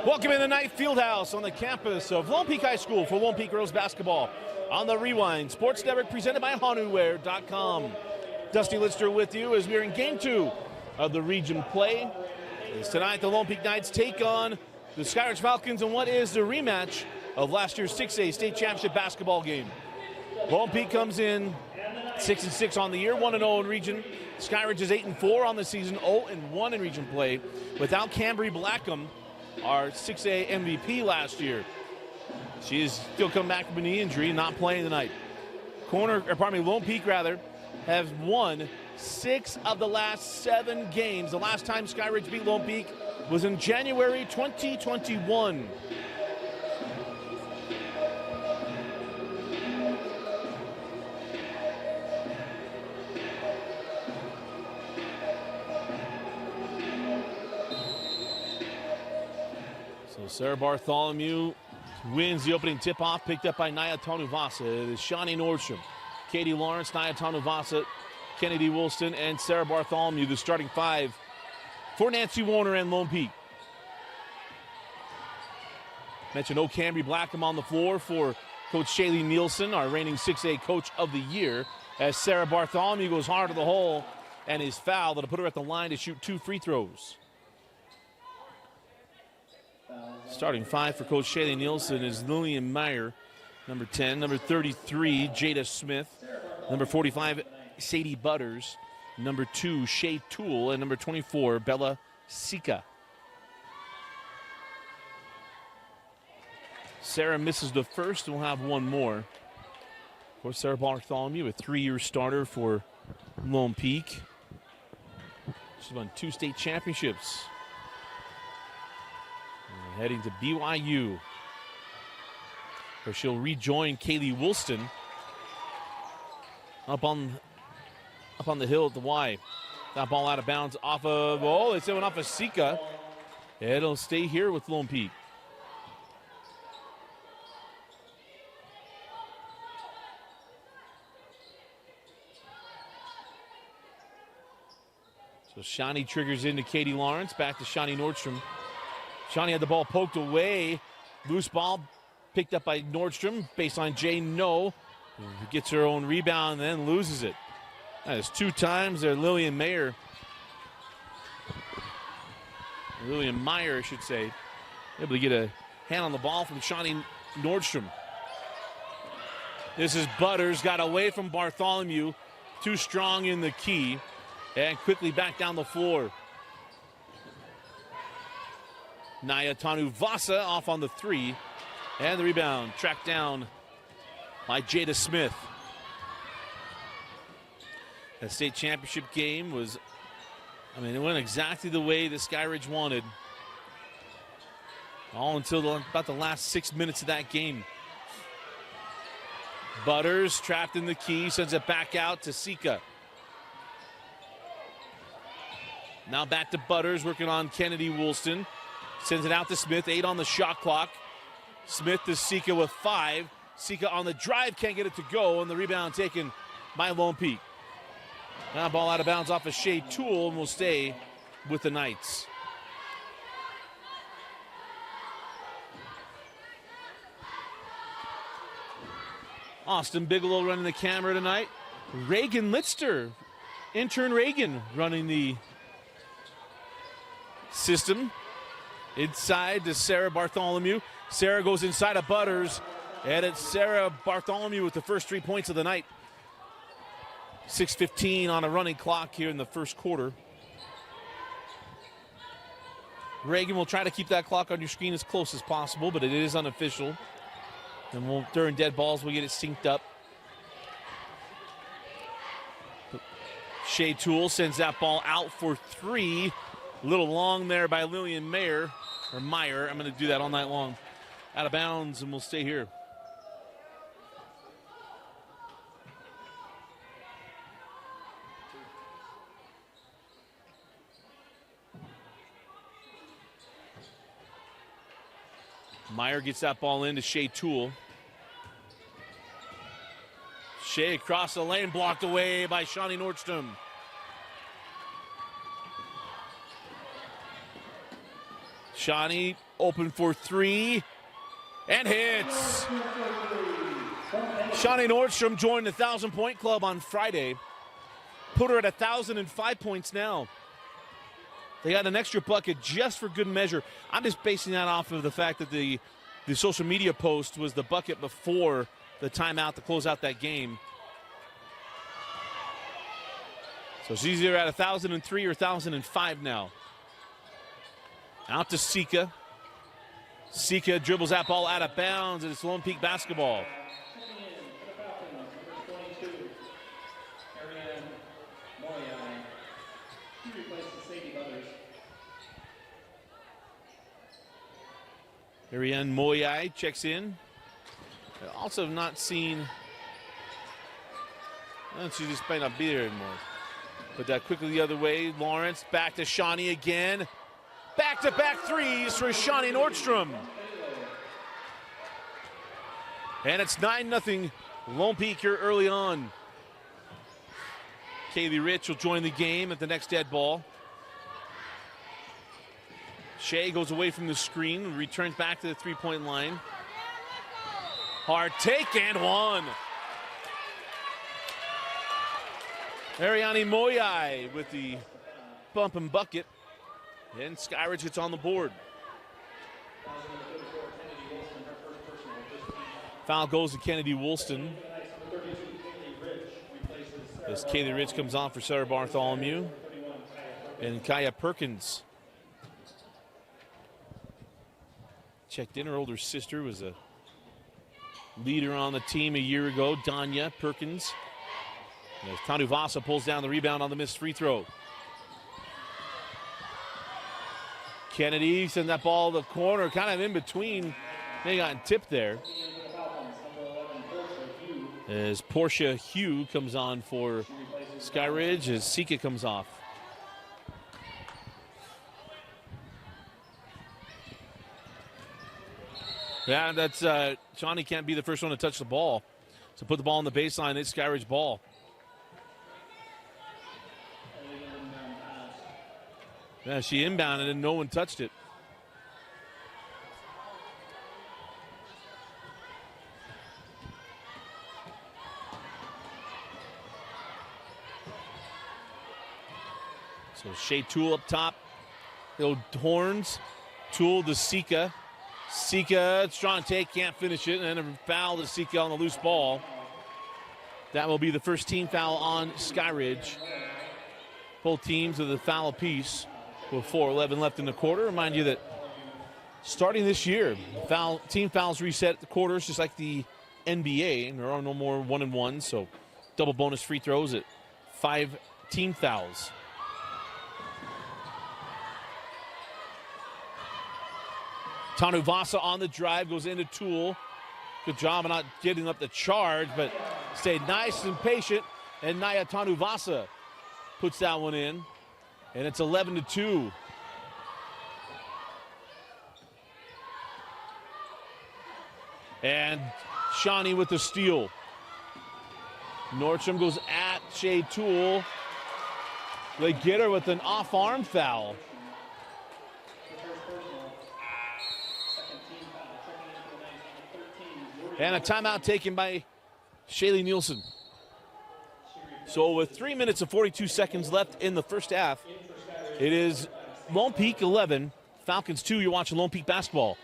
Welcome in the Knight Fieldhouse on the campus of Lone Peak High School for Lone Peak Girls Basketball on the Rewind Sports Network presented by HanuWare.com. Dusty Lister with you as we're in Game 2 of the region play. As tonight the Lone Peak Knights take on the Skyridge Falcons in what is the rematch of last year's 6A state championship basketball game. Lone Peak comes in 6-6 on the year, 1-0 in region. Skyridge is 8-4 on the season, 0-1 in region play without Cambry Blackham, our 6A MVP last year. She is still coming back from a knee injury, not playing tonight. Lone Peak have won 6 of the last 7 games. The last time Skyridge beat Lone Peak was in January 2021. So Sarah Bartholomew wins the opening tip-off, picked up by Naya Tanuvasa. It is Shawnee Nordstrom, Katie Lawrence, Naya Tanuvasa, Kennedy Woolston, and Sarah Bartholomew, the starting 5 for Nancy Warner and Lone Peak. Mentioned Cambry Blackham on the floor for Coach Shaylee Nielsen, our reigning 6A Coach of the Year, as Sarah Bartholomew goes hard to the hole and is fouled. That'll put her at the line to shoot 2 free throws. Starting 5 for Coach Shaylee Nielsen is Lillian Meyer, number 10, number 33, Jada Smith, number 45, Sadie Butters, number 2, Shay Toole, and number 24, Bella Sika. Sarah misses the first and will have one more. Of course, Sarah Bartholomew, a 3-year starter for Lone Peak. She's won 2 state championships. Heading to BYU, where she'll rejoin Kaylee Woolston up on the hill at the Y. That ball out of bounds off of, it's going off of Sika. It'll stay here with Lone Peak. So Shawnee triggers into Katie Lawrence, back to Shawnee Nordstrom. Shawnee had the ball poked away. Loose ball picked up by Nordstrom. Baseline Jay No. Gets her own rebound and then loses it. That is 2 times there. Lillian Meyer, I should say, able to get a hand on the ball from Shawnee Nordstrom. This is Butters, got away from Bartholomew. Too strong in the key. And quickly back down the floor. Naya Tanuvasa off on the 3. And the rebound tracked down by Jada Smith. That state championship game it went exactly the way the Skyridge wanted. All until about the last 6 minutes of that game. Butters trapped in the key, sends it back out to Sika. Now back to Butters, working on Kennedy Woolston. Sends it out to Smith, 8 on the shot clock. Smith to Sika with 5. Sika on the drive, can't get it to go, and the rebound taken by Lone Peak. Now ball out of bounds off of Shay Toole and will stay with the Knights. Austin Bigelow running the camera tonight. Reagan Litster, intern Reagan, running the system. Inside to Sarah Bartholomew. Sarah goes inside of Butters, and it's Sarah Bartholomew with the first 3 points of the night. 6:15 on a running clock here in the first quarter. Reagan will try to keep that clock on your screen as close as possible, but it is unofficial. And during dead balls, we'll get it synced up. Shay Toole sends that ball out for 3. A little long there by Lillian Meyer. I'm going to do that all night long. Out of bounds, and we'll stay here. Meyer gets that ball into Shay Toole. Shea across the lane, blocked away by Shawnee Nordstrom. Shawnee open for three and hits. Shawnee Nordstrom joined the 1,000-point club on Friday. Put her at 1,005 points now. They got an extra bucket just for good measure. I'm just basing that off of the fact that the social media post was the bucket before the timeout to close out that game. So she's either at 1,003 or 1,005 now. Out to Sika. Sika dribbles that ball out of bounds, and it's Lone Peak basketball. Ariane Moyai checks in. Also have not seen, well, she just might not be there anymore. But that quickly the other way. Lawrence back to Shawnee again. Back-to-back threes for Shawnee Nordstrom. And it's 9-0 Lone Peak here early on. Kaylee Rich will join the game at the next dead ball. Shea goes away from the screen, returns back to the three-point line. Hard take and one. Ariane Moyai with the bump and bucket. And Skyridge gets on the board. Foul goes to Kennedy Woolston. As Kaylee Rich comes on for Sarah Bartholomew. And Kaya Perkins checked in. Her older sister was a leader on the team a year ago, Danya Perkins. As Tanuvasa pulls down the rebound on the missed free throw. Kennedy sends that ball to the corner, kind of in between. They got tipped there. As Portia Hugh comes on for Skyridge, as Sika comes off. Yeah, that's Shawnee can't be the first one to touch the ball. So put the ball on the baseline, it's Skyridge ball. Yeah, she inbounded and no one touched it. So Shea Toole up top. The horns. Toole to Sika. Sika, strong take, can't finish it, and a foul to Sika on the loose ball. That will be the first team foul on Skyridge. Both teams with a foul apiece with 4:11 left in the quarter. Remind you that starting this year, team fouls reset at the quarters just like the NBA, and there are no more 1-and-1s, so double bonus free throws at 5 team fouls. Tanuvasa on the drive, goes into Toole. Good job of not getting up the charge, but stayed nice and patient. And Naya Tanuvasa puts that one in. And it's 11-2. And Shawnee with the steal. Nordstrom goes at Shea Toole. They get her with an off-arm foul. And a timeout taken by Shaylee Nielsen. So with 3 minutes and 42 seconds left in the first half, it is Lone Peak 11, Falcons 2. You're watching Lone Peak basketball,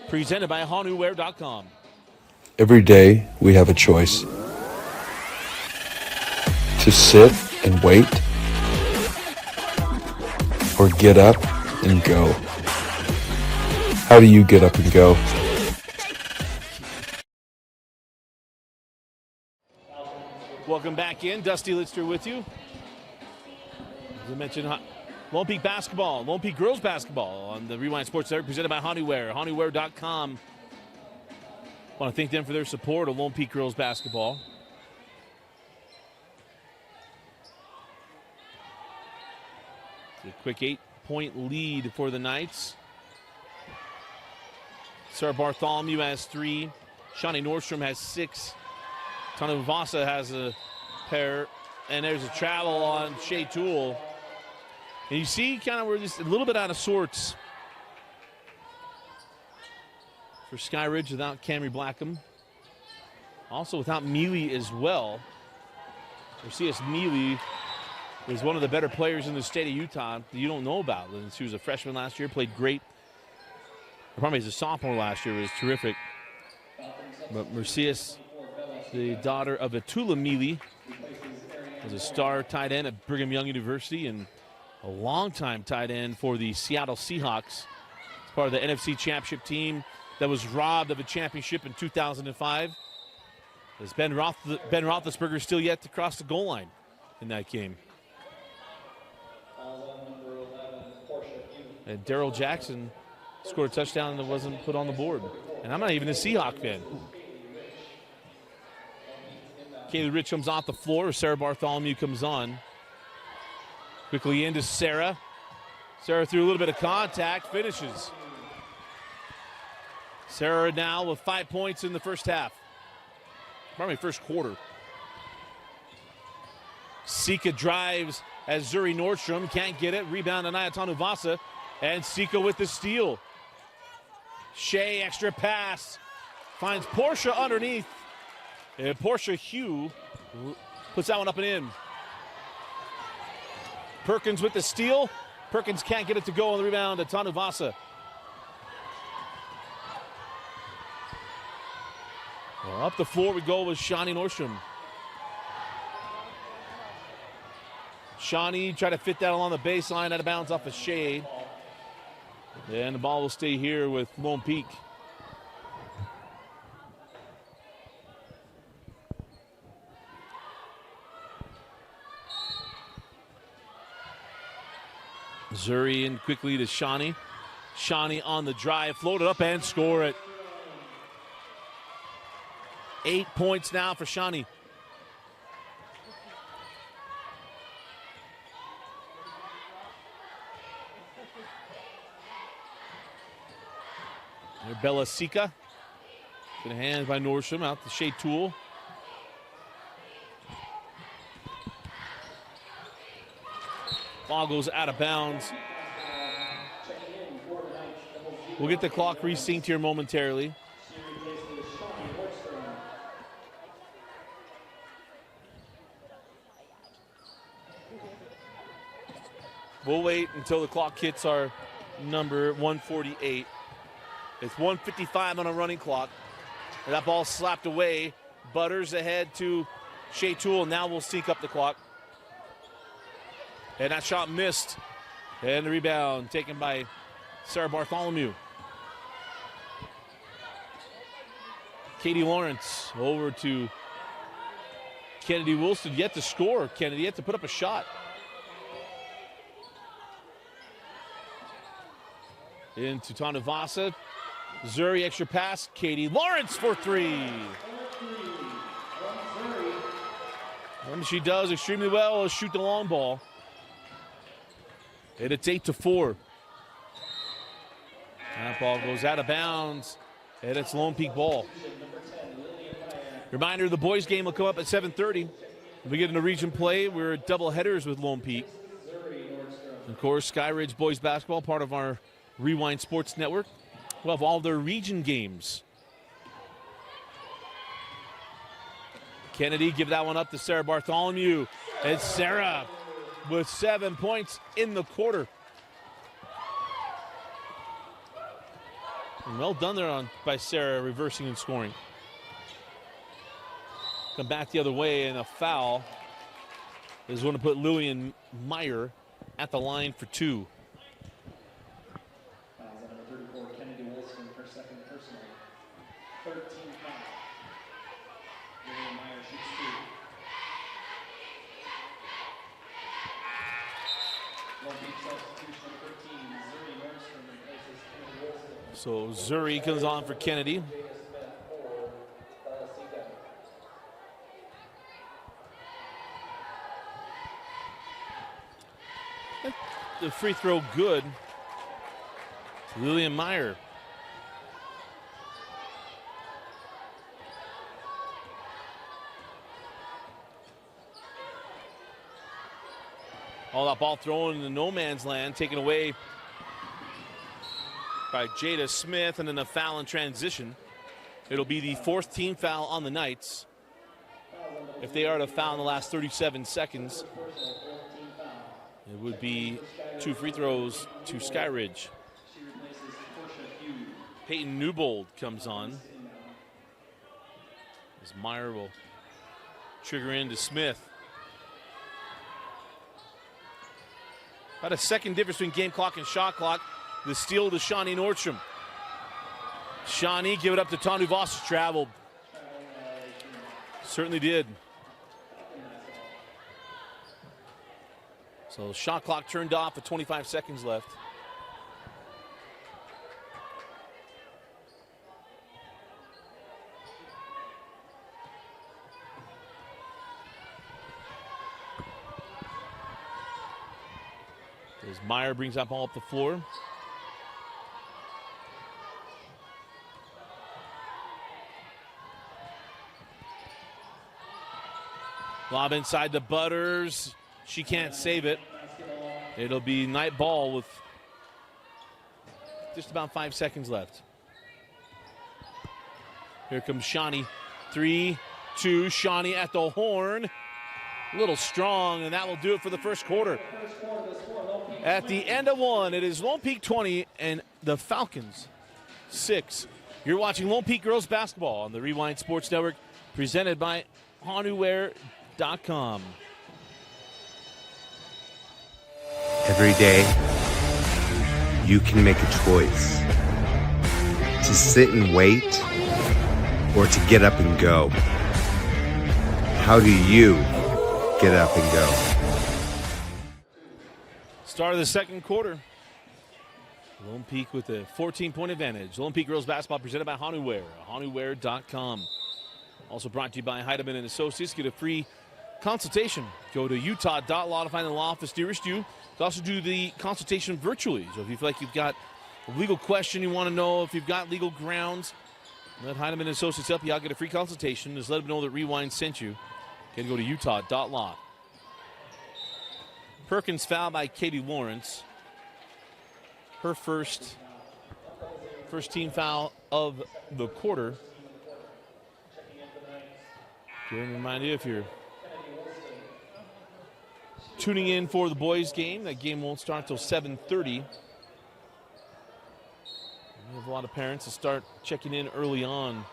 presented by HanuWear.com. Every day we have a choice to sit and wait or get up and go. How do you get up and go? Welcome back in. Dusty Litster with you. As I mentioned, Lone Peak basketball, Lone Peak girls basketball on the Rewind Sports Network, presented by HanuWear, HanuWear.com. Want to thank them for their support of Lone Peak girls basketball. A quick 8-point lead for the Knights. Sarah Bartholomew has 3. Shawnee Nordstrom has 6. Tanuvasa has a pair, and there's a travel on Shea Toole. And you see kind of where this a little bit out of sorts for Skyridge without Camry Blackham. Also without Mealy as well. Mercedes Mealy is one of the better players in the state of Utah that you don't know about. She was a freshman last year, played great. Probably as a sophomore last year, was terrific. But Mercedes, the daughter of Atula Mealy, was a star tight end at Brigham Young University and a longtime tight end for the Seattle Seahawks. It's part of the NFC Championship team that was robbed of a championship in 2005. As Ben Roethlisberger still yet to cross the goal line in that game. And Darrell Jackson scored a touchdown that wasn't put on the board. And I'm not even a Seahawk fan. Kaylee Rich comes off the floor. Sarah Bartholomew comes on. Quickly into Sarah. Sarah threw a little bit of contact, finishes. Sarah now with 5 points in the first half. Probably first quarter. Sika drives as Zuri Nordstrom can't get it. Rebound to Nayatanu Vasa. And Sika with the steal. Shea, extra pass. Finds Portia underneath. And Portia Hugh puts that one up and in. Perkins with the steal. Perkins can't get it to go on the rebound to Tanu Vasa. Well, up the floor we go with Shawnee Nordstrom. Shawnee tried to fit that along the baseline, out of bounds off of Shea. And the ball will stay here with Lone Peak. Zuri in quickly to Shawnee. Shawnee on the drive, floated up and score it. 8 points now for Shawnee. There, Bella Sika. Good hands by Nordstrom, out to Shea Toole. Ball goes out of bounds. We'll get the clock resynced here momentarily. We'll wait until the clock hits our number 148. It's 1:55 on a running clock. And that ball slapped away. Butters ahead to Shea Toole. Now we'll sync up the clock. And that shot missed. And the rebound taken by Sarah Bartholomew. Katie Lawrence over to Kennedy Wilson. Yet to score. Kennedy yet to put up a shot. Into Tanu Vasa. Zuri extra pass. Katie Lawrence for three. And she does extremely well. Shoot the long ball. And it's 8-4. That ball goes out of bounds. And it's Lone Peak ball. Reminder, the boys game will come up at 7:30. If we get into region play, we're double headers with Lone Peak. Of course, Skyridge boys basketball, part of our Rewind Sports Network. We'll have all their region games. Kennedy give that one up to Sarah Bartholomew. And Sarah with 7 points in the quarter. And well done there by Sarah, reversing and scoring. Come back the other way, and a foul is going to put Lillian Meyer at the line for two. So Zuri comes on for Kennedy. The free throw good. Lillian Meyer. All that ball thrown in the no man's land, taken away by Jada Smith, and then a foul in transition. It'll be the 4th team foul on the Knights. If they are to foul in the last 37 seconds, it would be 2 free throws to Skyridge. Peyton Newbold comes on. As Meyer will trigger into Smith. About a second difference between game clock and shot clock. The steal to Shawnee Nordstrom. Shawnee give it up to Tanu Voss. Traveled. Certainly did. So shot clock turned off with 25 seconds left. As Meyer brings that ball up the floor. Lob inside to Butters. She can't save it. It'll be Knight ball with just about 5 seconds left. Here comes Shawnee. 3, 2, Shawnee at the horn. A little strong, and that will do it for the first quarter. At the end of one, it is Lone Peak 20 and the Falcons 6. You're watching Lone Peak Girls Basketball on the Rewind Sports Network, presented by HanuWear.com. Every day, you can make a choice to sit and wait or to get up and go. How do you get up and go? Start of the second quarter. Lone Peak with a 14-point advantage. Lone Peak Girls Basketball presented by HanuWear, HanuWear.com. Also brought to you by Heidemann & Associates. Get a free consultation. Go to utah.law to find the law office nearest you. You can also do the consultation virtually. So if you feel like you've got a legal question you want to know, if you've got legal grounds, let Heidemann & Associates help you out. Get a free consultation. Just let them know that Rewind sent you. You can go to utah.law. Perkins fouled by Katie Lawrence. Her first team foul of the quarter. Just remind you, if you're tuning in for the boys' game, that game won't start until 7:30. We have a lot of parents that start checking in early on.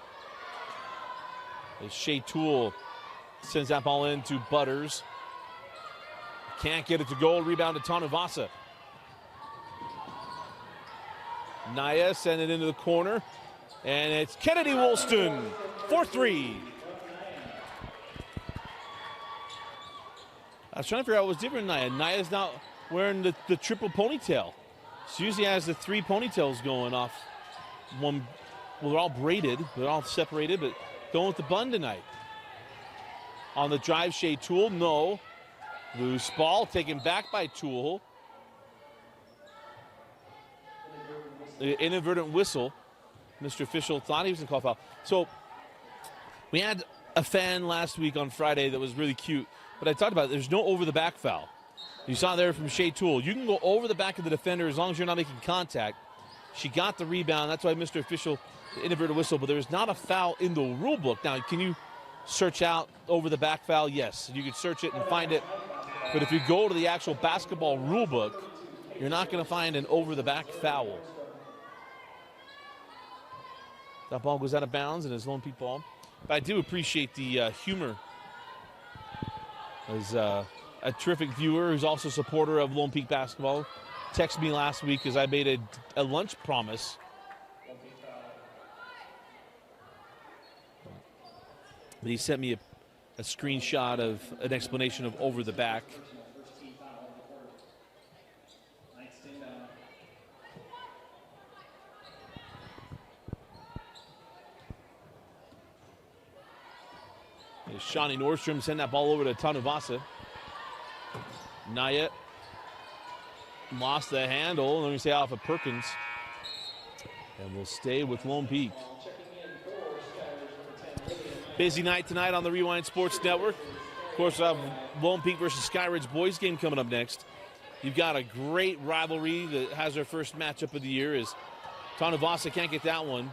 As Shea Toole sends that ball in to Butters. Can't get it to goal. Rebound to Tanuvasa. Naya send it into the corner. And it's Kennedy Woolston for 3. I was trying to figure out what's different in Naya. Naya's not wearing the triple ponytail. She usually has the 3 ponytails going off. One, well, they're all braided. They're all separated, but going with the bun tonight. On the drive, Shea Toole, no. Loose ball taken back by Toole. The inadvertent whistle. Mr. Official thought he was going to call foul. So we had a fan last week on Friday that was really cute, but I talked about it. There's no over-the-back foul. You saw there from Shea Toole. You can go over the back of the defender as long as you're not making contact. She got the rebound. That's why Mr. Official, the inadvertent whistle, but there's not a foul in the rule book. Now, can you search out over-the-back foul? Yes. You can search it and find it. But if you go to the actual basketball rule book, you're not going to find an over-the-back foul. That ball goes out of bounds and is Lone Peak ball. But I do appreciate the humor. As a terrific viewer who's also a supporter of Lone Peak basketball texted me last week as I made a lunch promise. But he sent me a screenshot of an explanation of over the back. Shawnee Nordstrom send that ball over to Tanuvasa. Naya lost the handle. Let me say off of Perkins. And we'll stay with Lone Peak. Busy night tonight on the Rewind Sports Network. Of course, we'll have Lone Peak versus Skyridge boys game coming up next. You've got a great rivalry that has their first matchup of the year as Tanuvasa can't get that one.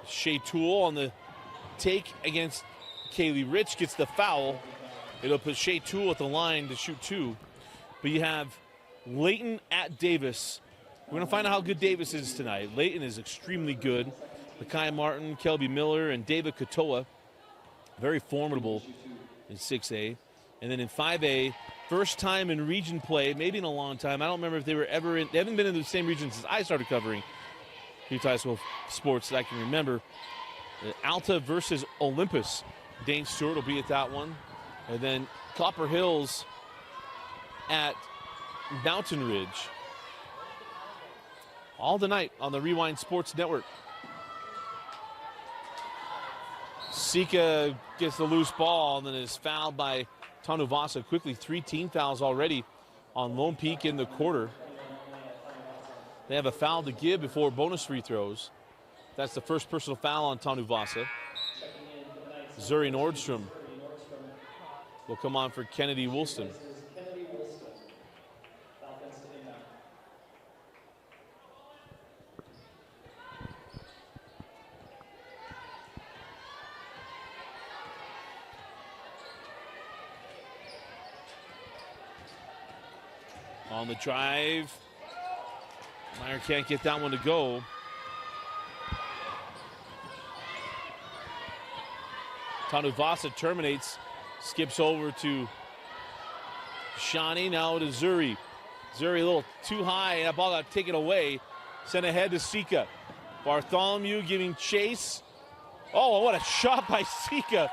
Shea Toole on the take against Kaylee Rich gets the foul. It'll put Shea Toole at the line to shoot 2. But you have Layton at Davis. We're going to find out how good Davis is tonight. Layton is extremely good. Makai Martin, Kelby Miller, and David Katoa. Very formidable in 6A. And then in 5A, first time in region play, maybe in a long time. I don't remember if they were ever in. They haven't been in the same region since I started covering Utah High School sports that I can remember. Alta versus Olympus. Dane Stewart will be at that one. And then Copper Hills at Mountain Ridge. All tonight on the Rewind Sports Network. Sika gets the loose ball and then is fouled by Tanuvasa. Quickly, 3 team fouls already on Lone Peak in the quarter. They have a foul to give before bonus free throws. That's the first personal foul on Tanuvasa. Zuri Nordstrom will come on for Kennedy Woolston. On the drive, Meyer can't get that one to go. Tanuvasa terminates, skips over to Shawnee, now to Zuri. Zuri a little too high, and that ball got taken away. Sent ahead to Sika. Bartholomew giving chase. Oh, what a shot by Sika.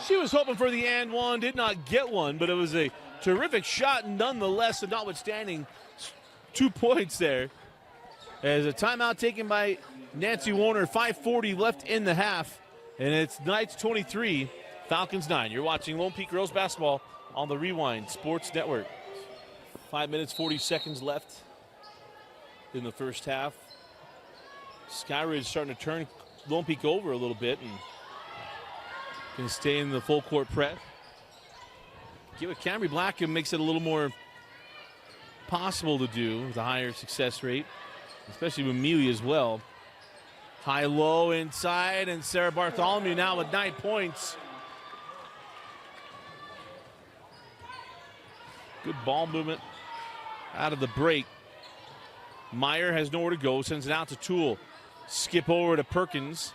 She was hoping for the and one, did not get one, but it was a terrific shot nonetheless, and notwithstanding 2 points there. As a timeout taken by Nancy Warner, 5:40 left in the half, and it's Knights 23, Falcons 9. You're watching Lone Peak Girls Basketball on the Rewind Sports Network. 5 minutes, 40 seconds left in the first half. Skyridge starting to turn Lone Peak over a little bit and can stay in the full court press. Give it Camry Black and makes it a little more possible to do with a higher success rate, especially with Mealy as well. High-low inside, and Sarah Bartholomew now with 9 points. Good ball movement out of the break. Meyer has nowhere to go, sends it out to Toole. Skip over to Perkins.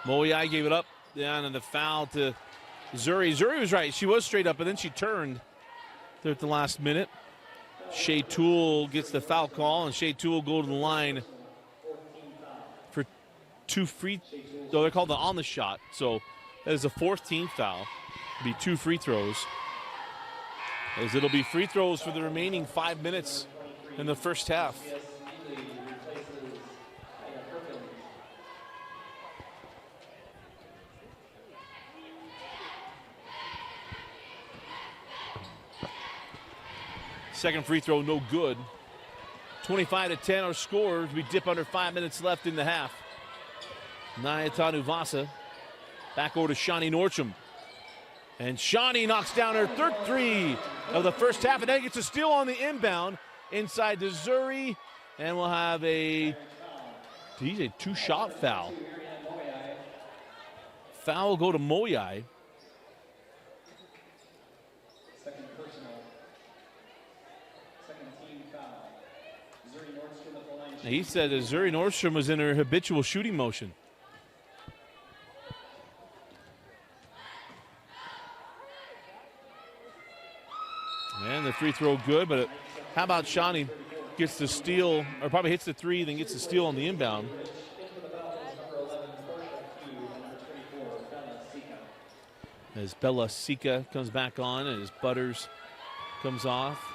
Moyai gave it up. Down and the foul to Zuri. Zuri was right. She was straight up, but then she turned there at the last minute. Shea Toole gets the foul call, and Shea Toole go to the line for 2 free. So they're called the on the shot. So that is a 4th team foul. It'll be 2 free throws. As it'll be free throws for the remaining 5 minutes in the first half. Second free throw, no good. 25-10 our scores. We dip under 5 minutes left in the half. Naya Tanuvasa. Back over to Shawnee Nordstrom. And Shawnee knocks down her 3rd three of the first half, and then gets a steal on the inbound inside to Zuri. And we'll have a 2-shot foul. Foul will go to Moyai. He said that Zuri Nordstrom was in her habitual shooting motion. And the free throw good, but how about Shawnee gets the steal, or probably hits the 3, then gets the steal on the inbound. As Bella Sika comes back on, and as Butters comes off.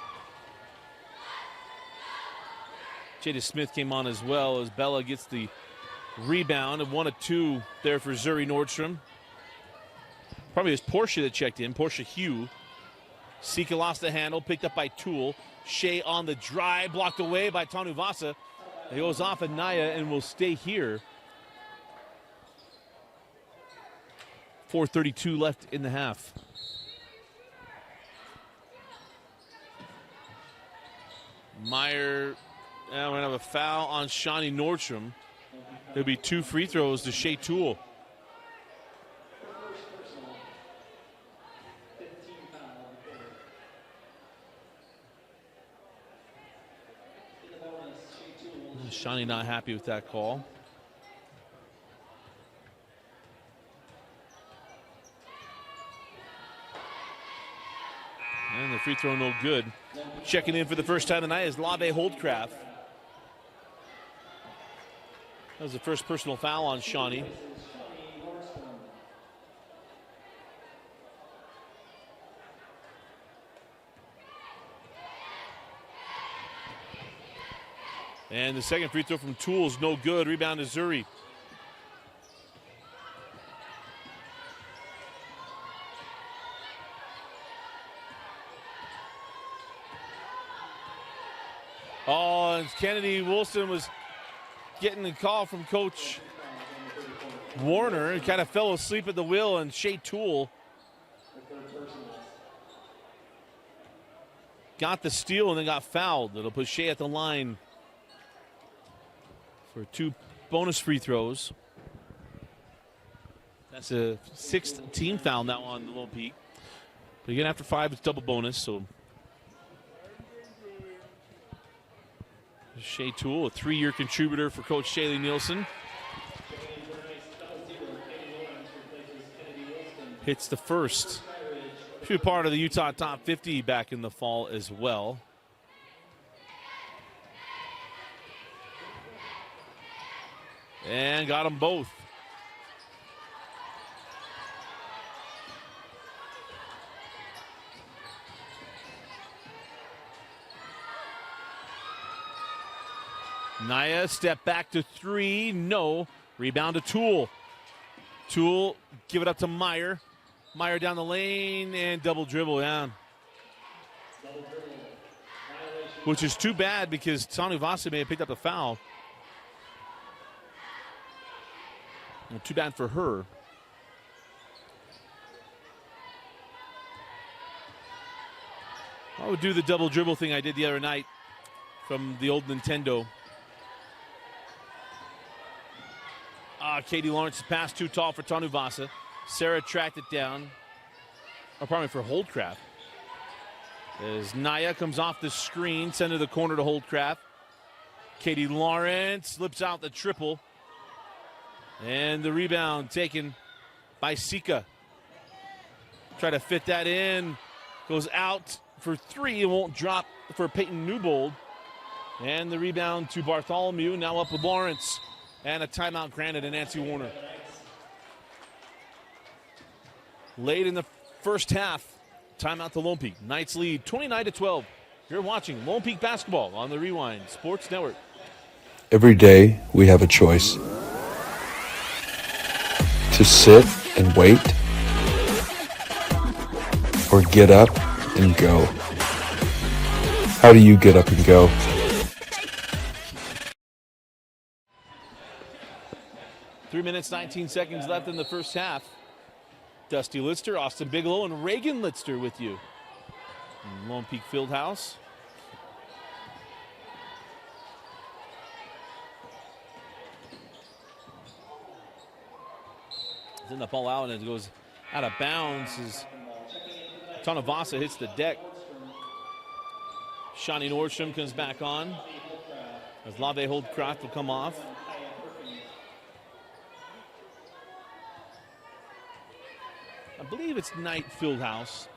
Jada Smith came on as well as Bella gets the rebound, and 1 of 2 there for Zuri Nordstrom. Probably it was Portia that checked in, Portia Hugh. Sika lost the handle, picked up by Toole. Shea on the drive, blocked away by Tanuvasa. It goes off of Naya and will stay here. 4:32 left in the half. Meyer, we're going to have a foul on Shawnee Nordstrom. There'll be 2 free throws to Shea Toole. Shawnee not happy with that call. And the free throw no good. Checking in for the first time tonight is Lave Holdcraft. That was the first personal foul on Shawnee. And the second free throw from Toole is no good. Rebound to Zuri. Oh, and Kennedy Wilson was getting the call from Coach Warner. He kind of fell asleep at the wheel, and Shea Toole got the steal and then got fouled. It'll put Shea at the line for 2 bonus free throws. That's a 6th team foul now on the Lone Peak. But again, after 5, it's double bonus, so Shea Toole, a 3-year contributor for Coach Shaylee Nielsen. Hits the first. Should be part of the Utah Top 50 back in the fall as well. And got them both. Naya, step back to 3, no. Rebound to Toole. Toole, give it up to Meyer. Meyer down the lane and double dribble down. Which is too bad because Tanu Vasa may have picked up a foul. Well, too bad for her. I would do the double dribble thing I did the other night from the old Nintendo. Katie Lawrence's pass too tall for Tanu Vasa. Sarah tracked it down. Oh, probably for Holdcraft. As Naya comes off the screen, send to the corner to Holdcraft. Katie Lawrence slips out the triple. And the rebound taken by Sika. Try to fit that in. Goes out for 3. It won't drop for Peyton Newbold. And the rebound to Bartholomew. Now up with Lawrence. And a timeout granted to Nancy Warner. Late in the first half, timeout to Lone Peak. Knights lead 29-12. You're watching Lone Peak basketball on the Rewind Sports Network. Every day we have a choice. To sit and wait, or get up and go. How do you get up and go? Three minutes, 19 seconds left in the first half. Dusty Litster, Austin Bigelow, and Reagan Litster with you in Lone Peak Fieldhouse. Send the ball out and it goes out of bounds as Tonavasa hits the deck. Shawnee Nordstrom comes back on as Lave Holdcraft will come off. I believe it's Knight Fieldhouse.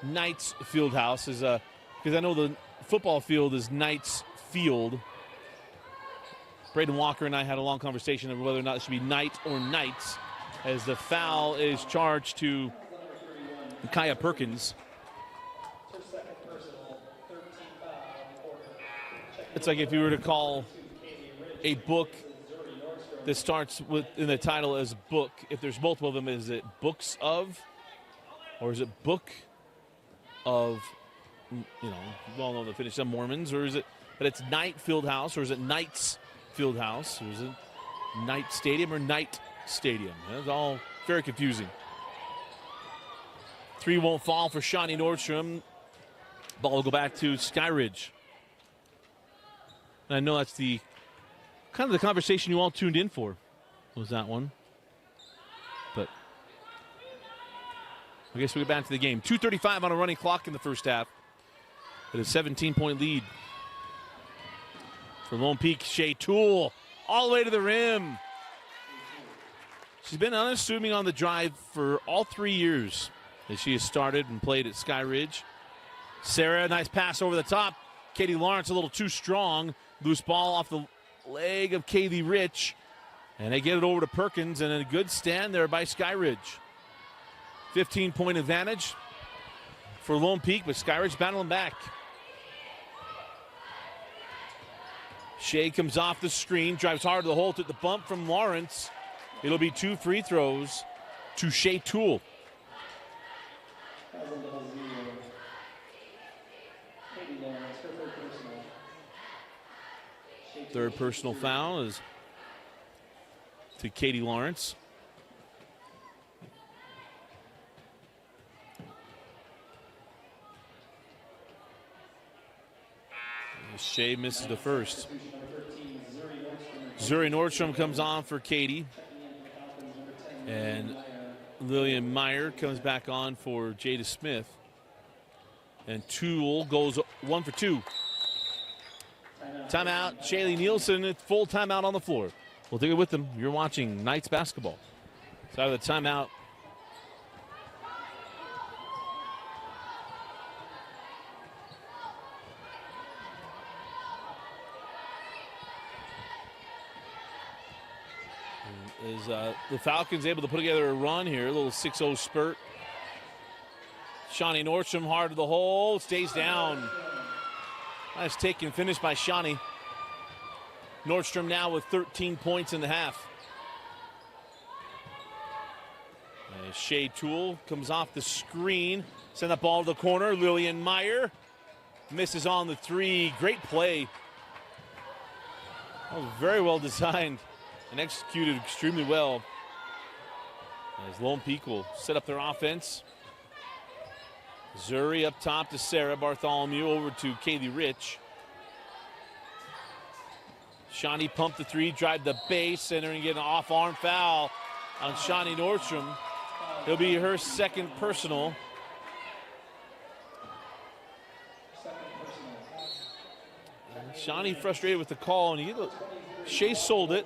Knight's Fieldhouse is because I know the football field is Knight's Field. Braden Walker and I had a long conversation over whether or not it should be Knight or Knights, as the foul is charged to Kaya Perkins. It's like if you were to call a book that starts with in the title as book, if there's multiple of them, is it books of, or is it book of, you know, we all know the finish, some Mormons, or is it, but it's Knight Fieldhouse, or is it Knights Fieldhouse, or is it Knight Stadium or Knight Stadium? It's all very confusing. 3 won't fall for Shawnee Nordstrom. Ball will go back to Skyridge. And I know that's the kind of the conversation you all tuned in for, was that one. But I guess we get back to the game. 2:35 on a running clock in the first half. It is a 17-point lead for Lone Peak. Shea Toole all the way to the rim. She's been unassuming on the drive for all 3 years that she has started and played at Skyridge. Sarah, nice pass over the top. Katie Lawrence a little too strong. Loose ball off the leg of Kaylee Rich. And they get it over to Perkins, and a good stand there by Skyridge. 15-point advantage for Lone Peak, but Skyridge battling back. Shea comes off the screen, drives hard to the hole, took the bump from Lawrence. It'll be 2 free throws to Shea Toole. Third personal foul is to Katie Lawrence. Shea misses the first. Zuri Nordstrom comes on for Katie. And Lillian Meyer comes back on for Jada Smith. And Toole goes 1 for 2. Timeout, Shaylee Nielsen, full timeout on the floor. We'll take it with them. You're watching Knights basketball. So out of the timeout. Is the Falcons able to put together a run here, a little 6-0 spurt. Shawnee Nordstrom hard to the hole, stays down. Nice take and finish by Shawnee. Nordstrom now with 13 points in the half. As Shea Toole comes off the screen, send that ball to the corner. Lillian Meyer misses on the 3. Great play. That was very well designed and executed extremely well. As Lone Peak will set up their offense. Zuri up top to Sarah Bartholomew, over to Kaylee Rich. Shawnee pumped the 3, drive the base, and they're going to get an off-arm foul on Shawnee Nordstrom. It'll be her second personal. Shawnee frustrated with the call, and Shea sold it.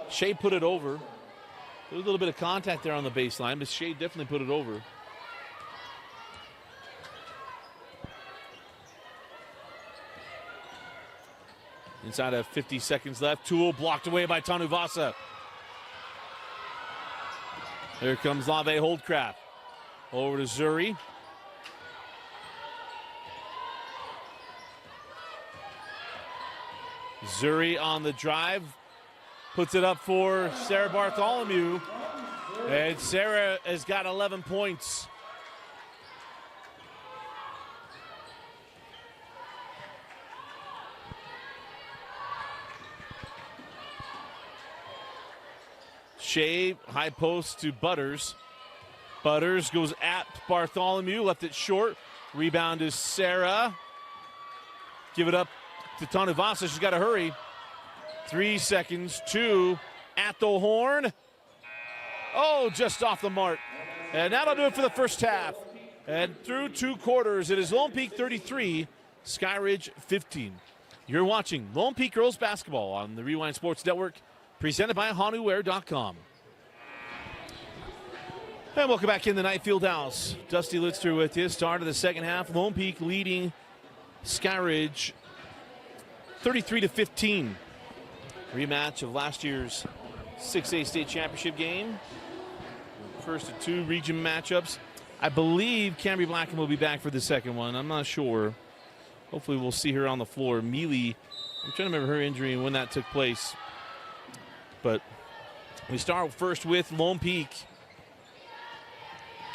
Shea put it over. There was a little bit of contact there on the baseline, but Shea definitely put it over. Inside of 50 seconds left. Toole blocked away by Tanuvasa. Here comes Lave Holdcraft. Over to Zuri. Zuri on the drive. Puts it up for Sarah Bartholomew. And Sarah has got 11 points. Shea, high post to Butters. Butters goes at Bartholomew, left it short. Rebound is Sarah. Give it up to Tanuvasa. She's got to hurry. 3 seconds. 2 at the horn. Oh, just off the mark. And that'll do it for the first half. And through 2 quarters, it is Lone Peak 33, Skyridge 15. You're watching Lone Peak Girls Basketball on the Rewind Sports Network, presented by HanuWare.com. And welcome back in the Knight Fieldhouse. Dusty Litzter with you. Start of the second half. Lone Peak leading Skyridge 33-15. Rematch of last year's 6A state championship game. First of 2 region matchups. I believe Cambry Blackham will be back for the second one. I'm not sure. Hopefully we'll see her on the floor. Mealy, I'm trying to remember her injury and when that took place. But we start first with Lone Peak.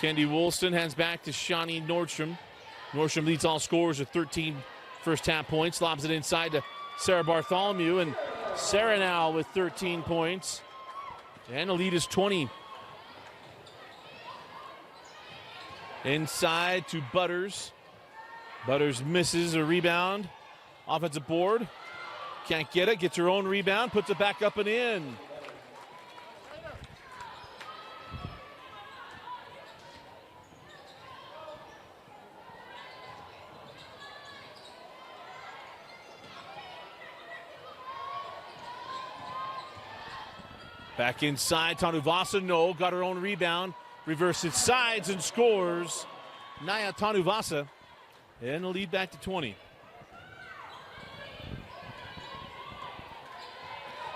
Kendi Woolston hands back to Shawnee Nordstrom. Nordstrom leads all scorers with 13 first half points. Lobs it inside to Sarah Bartholomew. And Sarah now with 13 points. And the lead is 20. Inside to Butters. Butters misses a rebound. Offensive board. Can't get it, gets her own rebound, puts it back up and in. Back inside, Tanuvasa, no, got her own rebound. Reverses sides and scores. Naya Tanuvasa, and the lead back to 20.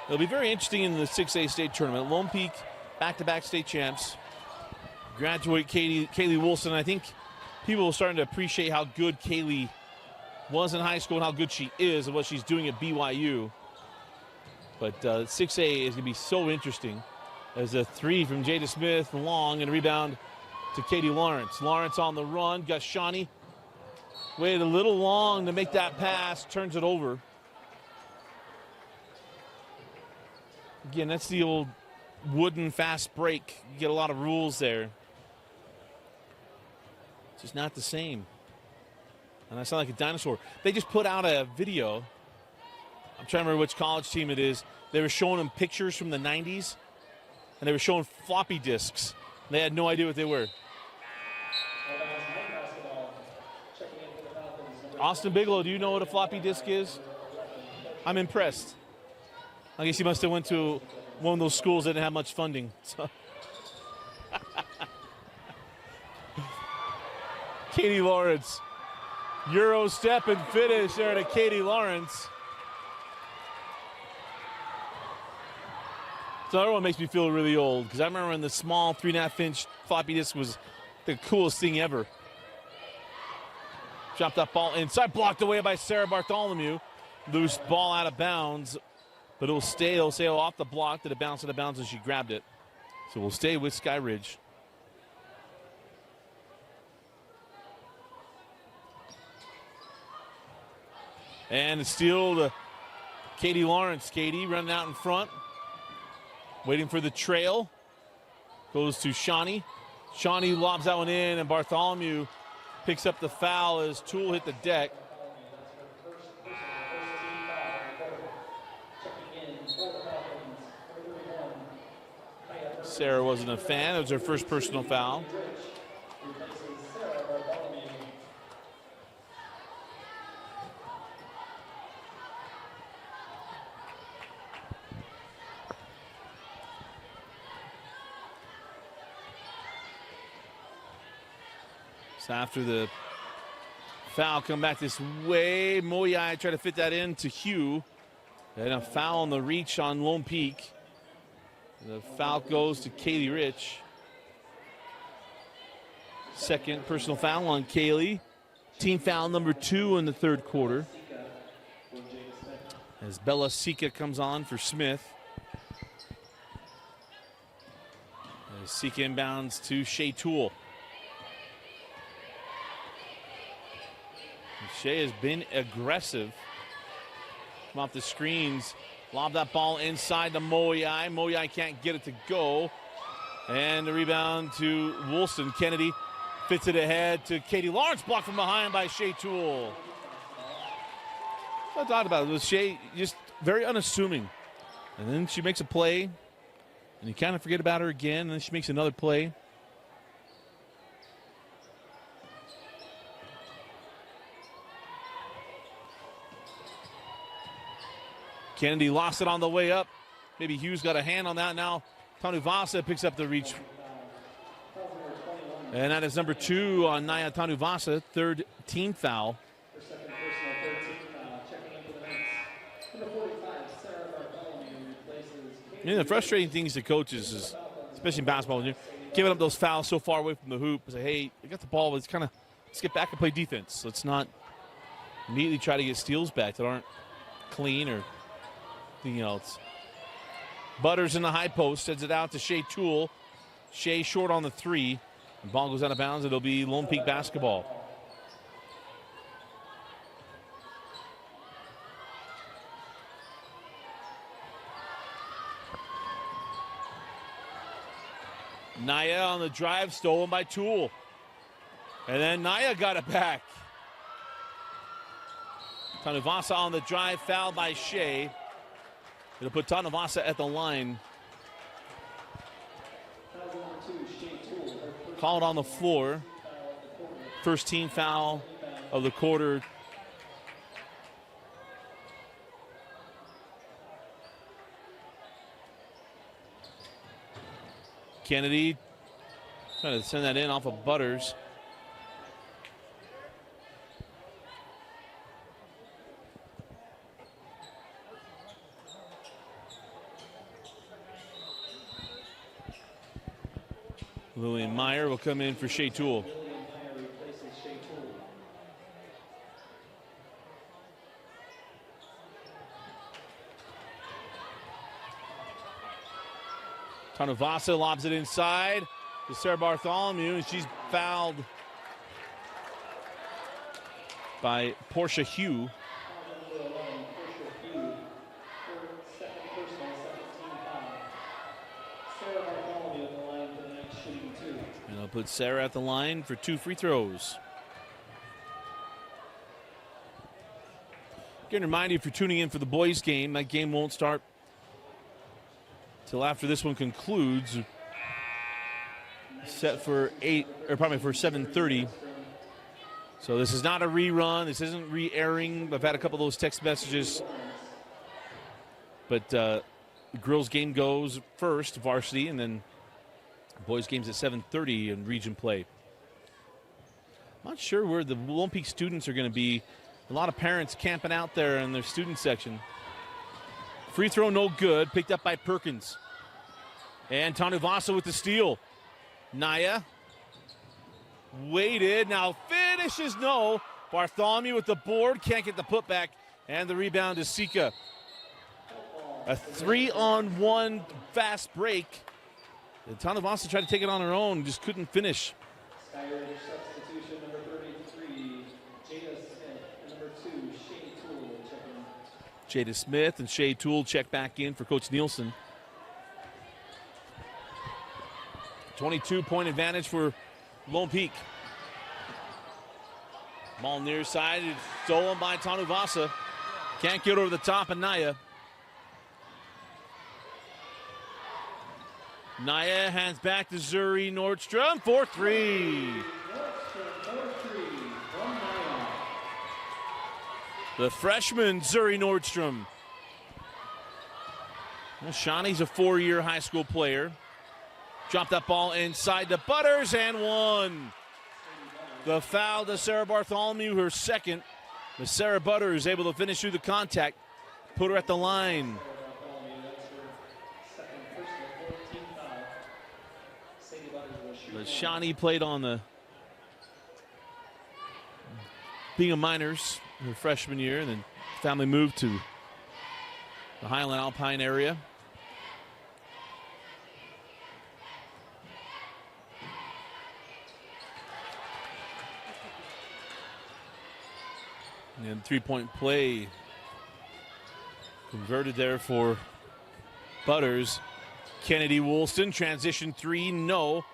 It'll be very interesting in the 6A state tournament. Lone Peak, back-to-back state champs. Graduate Kaylee Wilson. I think people are starting to appreciate how good Kaylee was in high school and how good she is and what she's doing at BYU. But 6A is going to be so interesting as a three from Jada Smith, long, and a rebound to Katie Lawrence. Lawrence on the run, got Shawnee. Waited a little long to make that pass, turns it over. Again, that's the old wooden fast break. You get a lot of rules there. It's just not the same. And I sound like a dinosaur. They just put out a video. I'm trying to remember which college team it is. They were showing them pictures from the 90s, and they were showing floppy disks. They had no idea what they were. Austin Bigelow, do you know what a floppy disk is? I'm impressed. I guess he must have went to one of those schools that didn't have much funding. So. Katie Lawrence. Euro step and finish there to Katie Lawrence. So that one makes me feel really old because I remember when the small 3.5-inch floppy disk was the coolest thing ever. Dropped that ball inside, blocked away by Sarah Bartholomew. Loose ball out of bounds, but it'll stay. It'll sail off the block. Did it bounce out of bounds as she grabbed it? So we'll stay with Skyridge. And a steal to Katie Lawrence. Katie running out in front. Waiting for the trail. Goes to Shawnee. Shawnee lobs that one in, and Bartholomew picks up the foul as Toole hit the deck. Sarah wasn't a fan. It was her first personal foul. So after the foul, come back this way. Moyai try to fit that in to Hugh. And a foul on the reach on Lone Peak. The foul goes to Kaylee Rich. Second personal foul on Kaylee. Team foul number 2 in the third quarter. As Bella Sika comes on for Smith. As Sika inbounds to Shea Toole. Shea has been aggressive. Come off the screens. Lob that ball inside to Moyai. Moyai can't get it to go. And the rebound to Woolston. Kennedy fits it ahead to Katie Lawrence. Blocked from behind by Shea Toole. I thought about it. Was Shea just very unassuming. And then she makes a play. And you kind of forget about her again. And then she makes another play. Kennedy lost it on the way up. Maybe Hughes got a hand on that. Now Tanuvasa picks up the reach. And that is number 2 on Naya Tanuvasa, third team foul. You know, the frustrating things to coaches is, especially in basketball, when you're giving up those fouls so far away from the hoop, say, hey, you got the ball, but it's kind of, let's get back and play defense. Let's not immediately try to get steals back that aren't clean or anything else. Butters in the high post, sends it out to Shea Toole. Shea short on the 3. The ball goes out of bounds. It'll be Lone Peak basketball. Naya on the drive, stolen by Toole. And then Naya got it back. Tanuvasa on the drive, foul by Shea. It'll put Tanuvasa at the line. Called on the floor. First team foul of the quarter. Kennedy trying to send that in off of Butters. Lillian Meyer will come in for Shea Toole. Tanuvasa lobs it inside to Sarah Bartholomew, and she's fouled by Portia Hugh. And I'll put Sarah at the line for 2 free throws. Again, remind you, if you're tuning in for the boys' game, that game won't start till after this one concludes. Set for 7:30. So this is not a rerun. This isn't re-airing. I've had a couple of those text messages. But the girls' game goes first, varsity, and then boys' game's at 7:30 in region play. I'm not sure where the Lone Peak students are going to be. A lot of parents camping out there in their student section. Free throw no good, picked up by Perkins. And Tanuvasa with the steal. Naya waited, now finishes, no. Bartholomew with the board, can't get the putback, and the rebound is Sika. A 3-on-1 fast break. And Tanuvasa tried to take it on her own, just couldn't finish. Skyridge substitution number 33, Jada Smith, and number 2, Shea Toole check in. Jada Smith and Shea Toole check back in for Coach Nielsen. 22-point advantage for Lone Peak. Ball near side, it's stolen by Tanuvasa. Can't get over the top of Naya. Naya hands back to Zuri Nordstrom for 3. The freshman, Zuri Nordstrom. Well, Shawnee's a 4-year high school player. Dropped that ball inside to Butters and one. The foul to Sarah Bartholomew, her second. But Sarah Butters able to finish through the contact, put her at the line. But Shawnee played on the Bingham Miners her freshman year, and then family moved to the Highland Alpine area. And 3-point play converted there for Butters. Kennedy Woolston, transition 3, no.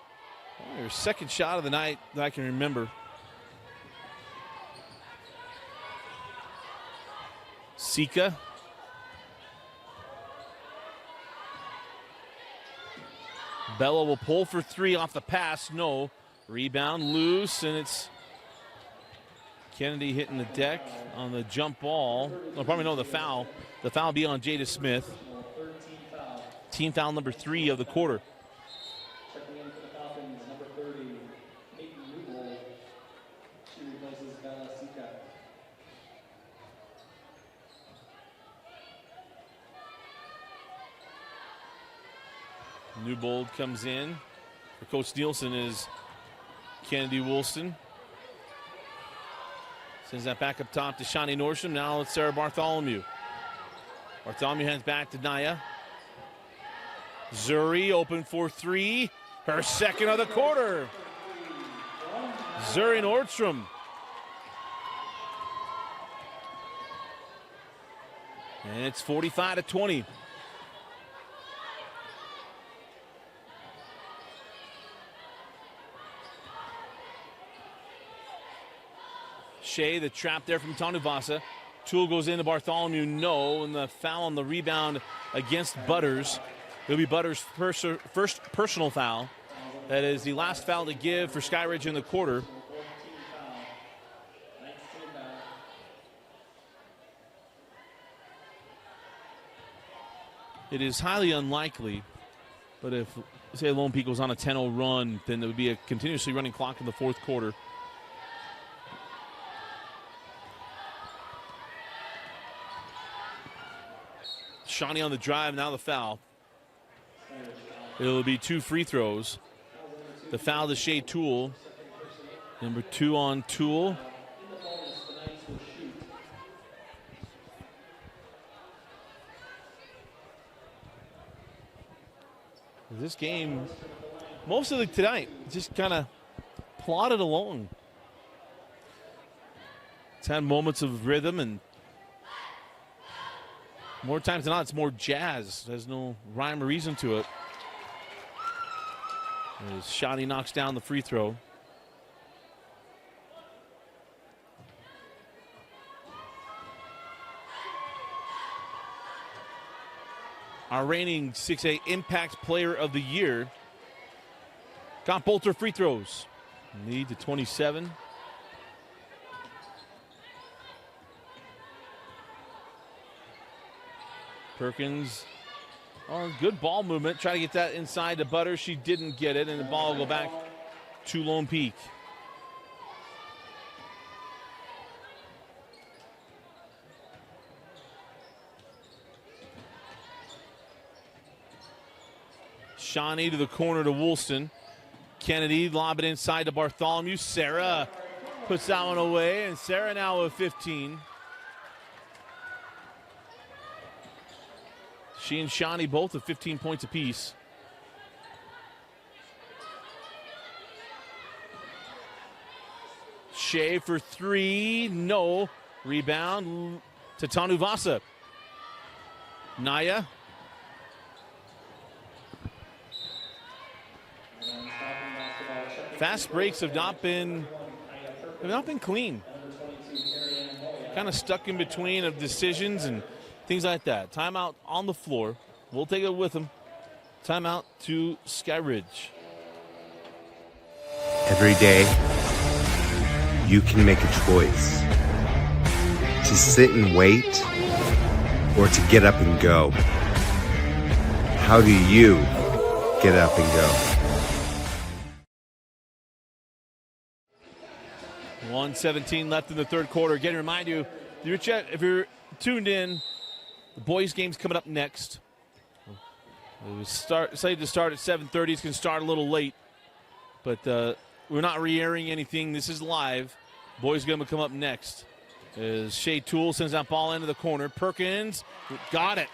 Oh, her second shot of the night that I can remember. Sika. Bella will pull for 3 off the pass, no. Rebound loose, and it's Kennedy hitting the deck on the jump ball. Oh, probably no, the foul. The foul will be on Jada Smith. Team foul number 3 of the quarter. Checking in for the Falcons, number 30, Peyton Newbold. She replaces Bella Sika. Newbold comes in. For Coach Nielsen is Kennedy Woolston. Sends that back up top to Shawnee Nordstrom. Now it's Sarah Bartholomew. Bartholomew hands back to Naya. Zuri open for 3. Her second of the quarter. Zuri Nordstrom. And it's 45-20. Shea, the trap there from Tanuvasa. Tool goes into Bartholomew, no, and the foul on the rebound against Butters. It'll be Butters' first personal foul. That is the last foul to give for Skyridge in the quarter. It is highly unlikely, but if, say, Lone Peak was on a 10-0 run, then there would be a continuously running clock in the fourth quarter. Shawnee on the drive, now the foul. It'll be 2 free throws. The foul to Shea Tool. Number 2 on Tool. This game, most of tonight, just kind of plodded along. It's had moments of rhythm, and more times than not, it's more jazz. There's no rhyme or reason to it. As Shawnee knocks down the free throw. Our reigning 6A Impact Player of the Year got Bolter free throws. Lead to 27. Perkins, good ball movement. Try to get that inside to Butters. She didn't get it, and the ball will go back to Lone Peak. Shawnee to the corner to Woolston. Kennedy lob it inside to Bartholomew. Sarah puts that one away, and Sarah now with 15. She and Shawnee both with 15 points apiece. Shea for 3, no. Rebound to Tanuvasa. Naya. Fast breaks have not been clean. Kind of stuck in between of decisions and things like that. Timeout on the floor. We'll take it with them. Timeout to Skyridge. Every day, you can make a choice to sit and wait or to get up and go. How do you get up and go? 1:17 left in the third quarter. Again, remind you, if you're tuned in, the boys' game's coming up next. It was slated to start at 7:30. It's going to start a little late, but we're not re-airing anything. This is live. Boys' game will come up next. As Shea Tool sends that ball into the corner. Perkins got it.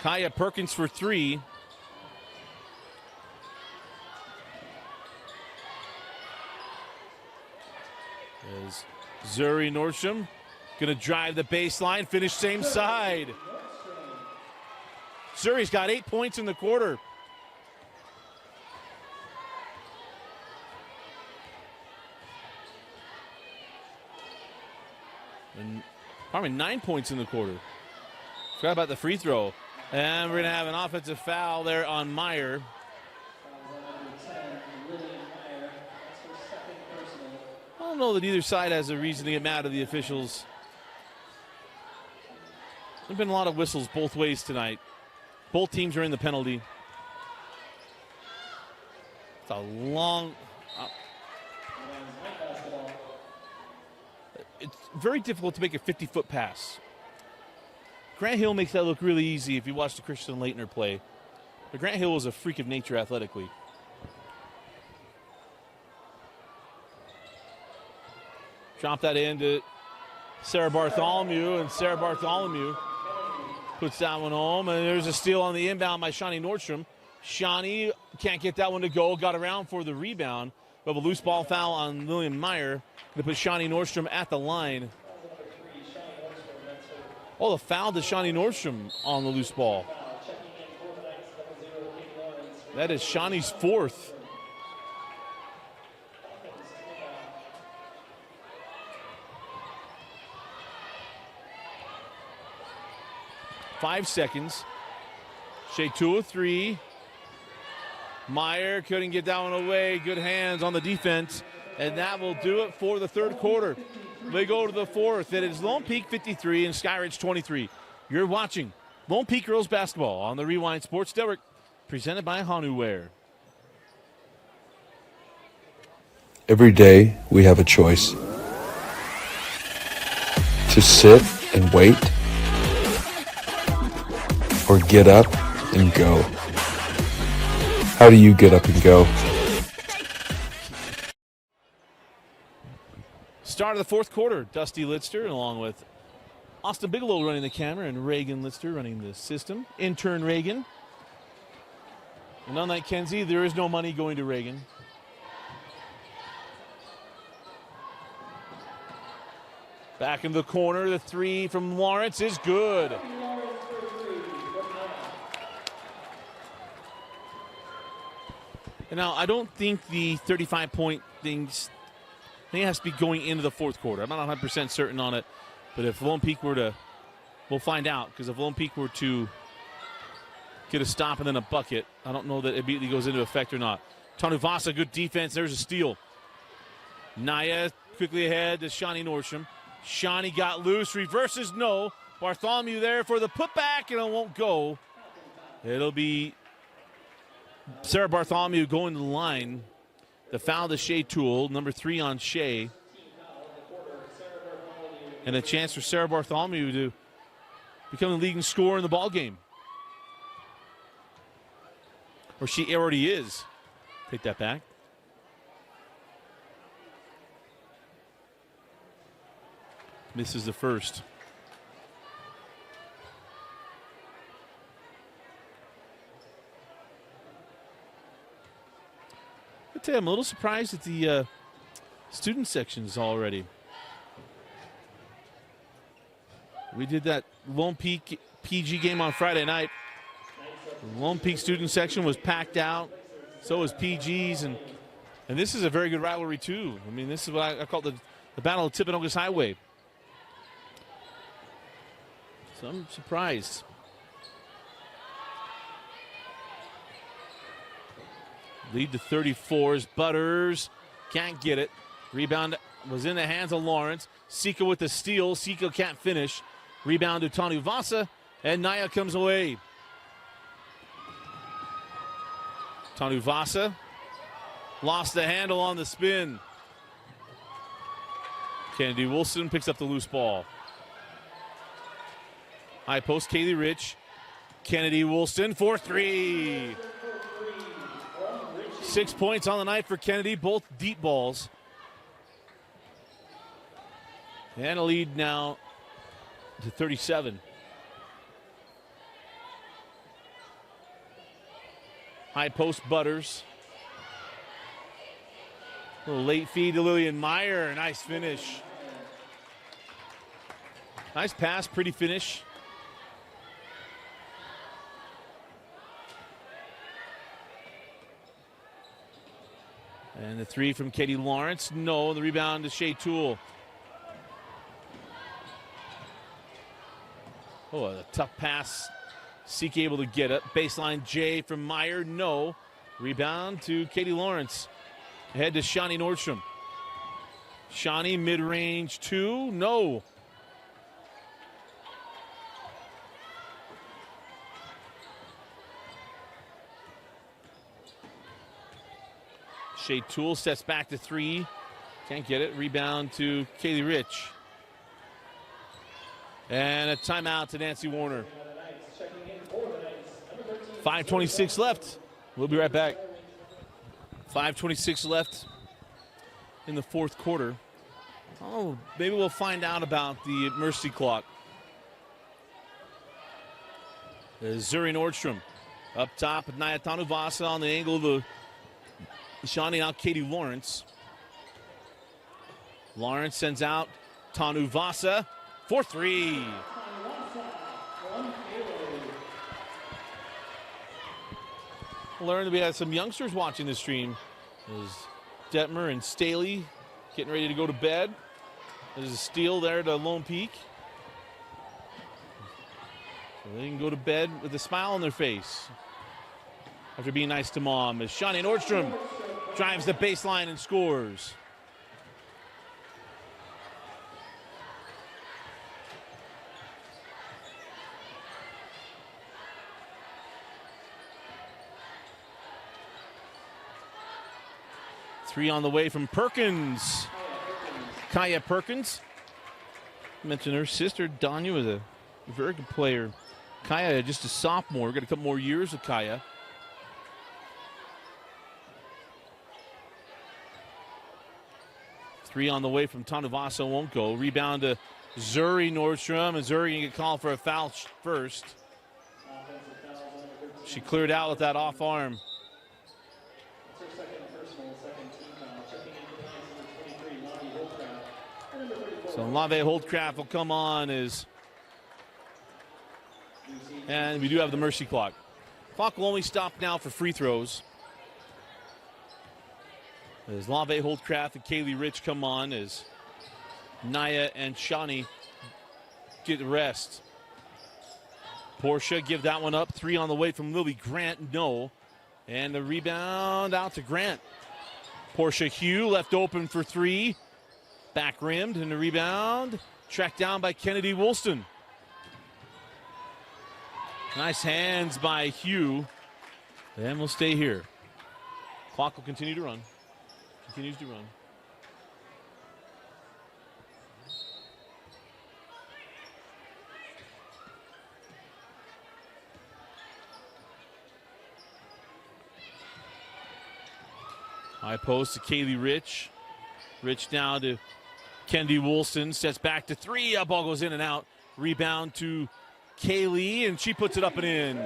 Kaya Perkins for 3. As Zuri Nordstrom going to drive the baseline, finish same side. Zuri's got 8 points in the quarter. And probably 9 points in the quarter. Forgot about the free throw. And we're going to have an offensive foul there on Meyer. I don't know that either side has a reason to get mad at the officials. There's been a lot of whistles both ways tonight. Both teams are in the penalty. It's a long... it's very difficult to make a 50-foot pass. Grant Hill makes that look really easy if you watch the Christian Leitner play. But Grant Hill is a freak of nature athletically. Drop that into Sarah Bartholomew, and Sarah Bartholomew puts that one home. And there's a steal on the inbound by Shawnee Nordstrom. Shawnee can't get that one to go. Got around for the rebound. We have a loose ball foul on Lillian Meyer. Going to put Shawnee Nordstrom at the line. Oh, the foul to Shawnee Nordstrom on the loose ball. That is Shawnee's 4th. 5 seconds. Shea 2-3. Meyer couldn't get that one away. Good hands on the defense. And that will do it for the third quarter. They go to the fourth. It is Lone Peak 53 and Skyridge 23. You're watching Lone Peak Girls Basketball on the Rewind Sports Network, presented by Honuware. Every day we have a choice. To sit and wait, or get up and go. How do you get up and go? Start of the fourth quarter. Dusty Litster along with Austin Bigelow running the camera and Reagan Litster running the system. Intern Reagan. And unlike Kenzie, there is no money going to Reagan. Back in the corner, the three from Lawrence is good. And now, I don't think the 35-point things, I think it has to be going into the fourth quarter. I'm not 100% certain on it. But if Lone Peak were to, we'll find out, because if Lone Peak were to get a stop and then a bucket, I don't know that it immediately goes into effect or not. Tanuvasa, good defense. There's a steal. Naya quickly ahead to Shawnee Nordstrom. Shawnee got loose, reverses, no. Bartholomew there for the putback, and it won't go. It'll be Sarah Bartholomew going to the line. The foul to Shea Toole, number 3 on Shea. And a chance for Sarah Bartholomew to become the leading scorer in the ballgame. Or she already is. Take that back. Misses the first. I tell you, I'm a little surprised at the student sections already. We did that Lone Peak PG game on Friday night. The Lone Peak student section was packed out. So was PG's, and this is a very good rivalry too. I mean, this is what I call the Battle of Timpanogos Highway. So I'm surprised. Lead to 34s. Butters can't get it. Rebound was in the hands of Lawrence. Sika with the steal. Sika can't finish. Rebound to Tanuvasa, and Naya comes away. Tanuvasa lost the handle on the spin. Kennedy Wilson picks up the loose ball. High post, Kaylee Rich. Kennedy Wilson for 3. 6 points on the night for Kennedy, both deep balls. And a lead now to 37. High post, Butters. A little late feed to Lillian Meyer. Nice finish. Nice pass, pretty finish. And the 3 from Katie Lawrence. No, the rebound to Shea Toole. Oh, a tough pass. Seek able to get it. Baseline J from Meyer. No. Rebound to Katie Lawrence. Ahead to Shawnee Nordstrom. Shawnee mid-range 2. No. Shea Toole sets back to 3. Can't get it. Rebound to Kaylee Rich. And a timeout to Nancy Warner. 5:26 left. We'll be right back. 5:26 left in the fourth quarter. Oh, maybe we'll find out about the mercy clock. Zuri Nordstrom up top with Naya Tanuvasa on the angle of the Shawnee, out Katie Lawrence. Lawrence sends out Tanuvasa for 3. Learned we had some youngsters watching the stream. There's Detmer and Staley getting ready to go to bed. There's a steal there to Lone Peak. So they can go to bed with a smile on their face after being nice to mom. As Shawnee Nordstrom drives the baseline and scores. Three on the way from Perkins. Kaya Perkins. I mentioned her sister, Danya, was a very good player. Kaya, just a sophomore. Got a couple more years with Kaya. Three on the way from Tanuvasa won't go. Rebound to Zuri Nordstrom, and Zuri can get called for a foul first. She cleared out with that off arm. So Lave Holdcraft will come on and we do have the mercy clock. Clock will only stop now for free throws. As Lave Holdcraft and Kaylee Rich come on, as Naya and Shawnee get the rest. Portia give that one up. Three on the way from Lily Grant, no. And the rebound out to Grant. Portia Hugh left open for three. Back rimmed, and the rebound tracked down by Kennedy Woolston. Nice hands by Hugh. And we'll stay here. Clock will continue to run. Continues to run. High post to Kaylee Rich. Rich now to Kendi Woolston, sets back to three. Ball goes in and out. Rebound to Kaylee, and she puts it up and in.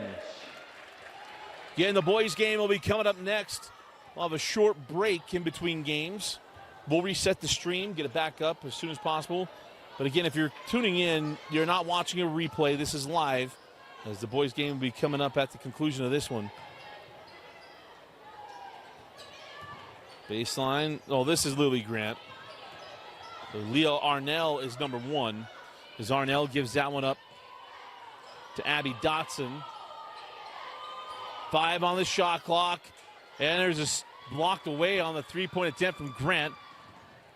Again, the boys' game will be coming up next. We'll have a short break in between games. We'll reset the stream, get it back up as soon as possible. But again, if you're tuning in, you're not watching a replay. This is live, as the boys' game will be coming up at the conclusion of this one. Baseline. Oh, this is Lily Grant. So Leah Arnell is number one, as Arnell gives that one up to Abby Dotson. 5 on the shot clock, and there's a blocked away on the three-point attempt from Grant.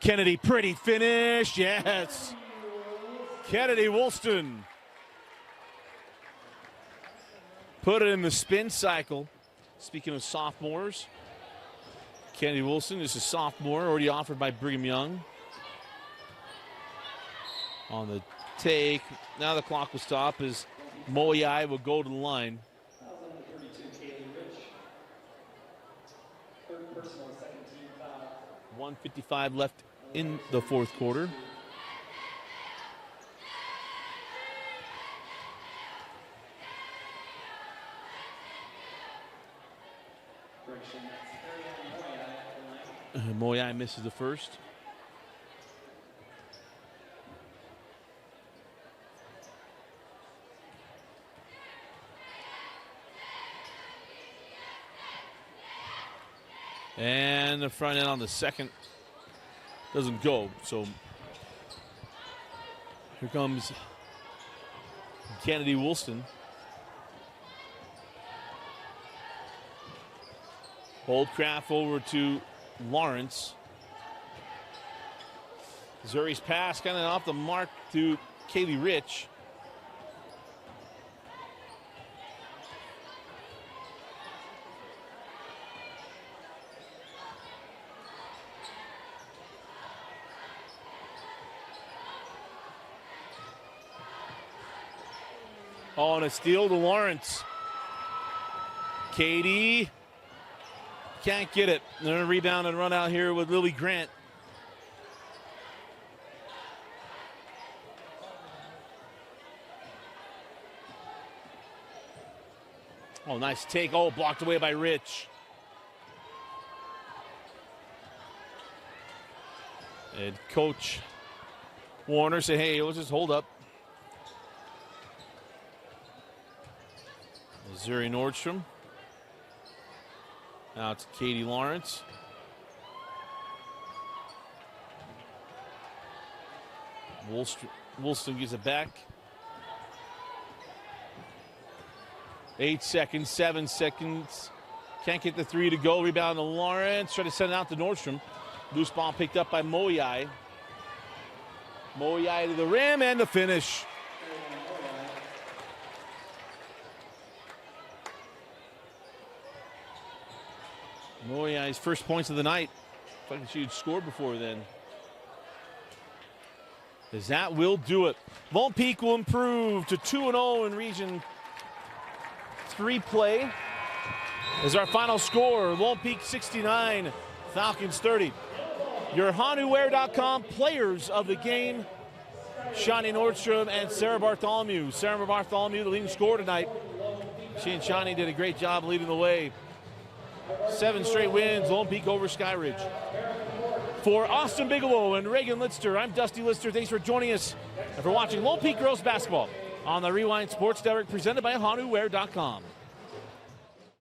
Kennedy, pretty finish, yes. Kennedy Woolston put it in the spin cycle. Speaking of sophomores, Kennedy Woolston is a sophomore, already offered by Brigham Young. On the take, now the clock will stop as Moyai will go to the line. 1:55 left in the fourth quarter. Moyai misses the first. And the front end on the second doesn't go. So here comes Kennedy Woolston. Holdcraft over to Lawrence. Zuri's pass kind of off the mark to Kaylee Rich. Oh, and a steal to Lawrence. Katie can't get it. They're going to rebound and run out here with Lily Grant. Oh, nice take. Oh, blocked away by Rich. And Coach Warner said, hey, let's just hold up. Zuri Nordstrom. Now it's Katie Lawrence. Woolston gives it back. 8 seconds, 7 seconds. Can't get the three to go. Rebound to Lawrence. Try to send it out to Nordstrom. Loose ball picked up by Moyai. Moyai to the rim and the finish. Moyai's first points of the night. If I can she had scored before then. As that will do it. Lone Peak will improve to 2-0 in Region 3 play. As our final score, Lone Peak 69, Falcons 30. Your HanuWare.com players of the game, Shani Nordstrom and Sarah Bartholomew. Sarah Bartholomew, the leading scorer tonight. She and Shani did a great job leading the way. 7 straight wins, Lone Peak over Skyridge. For Austin Bigelow and Reagan Litster, I'm Dusty Lister. Thanks for joining us and for watching Lone Peak Girls Basketball on the Rewind Sports Network presented by HanuWare.com.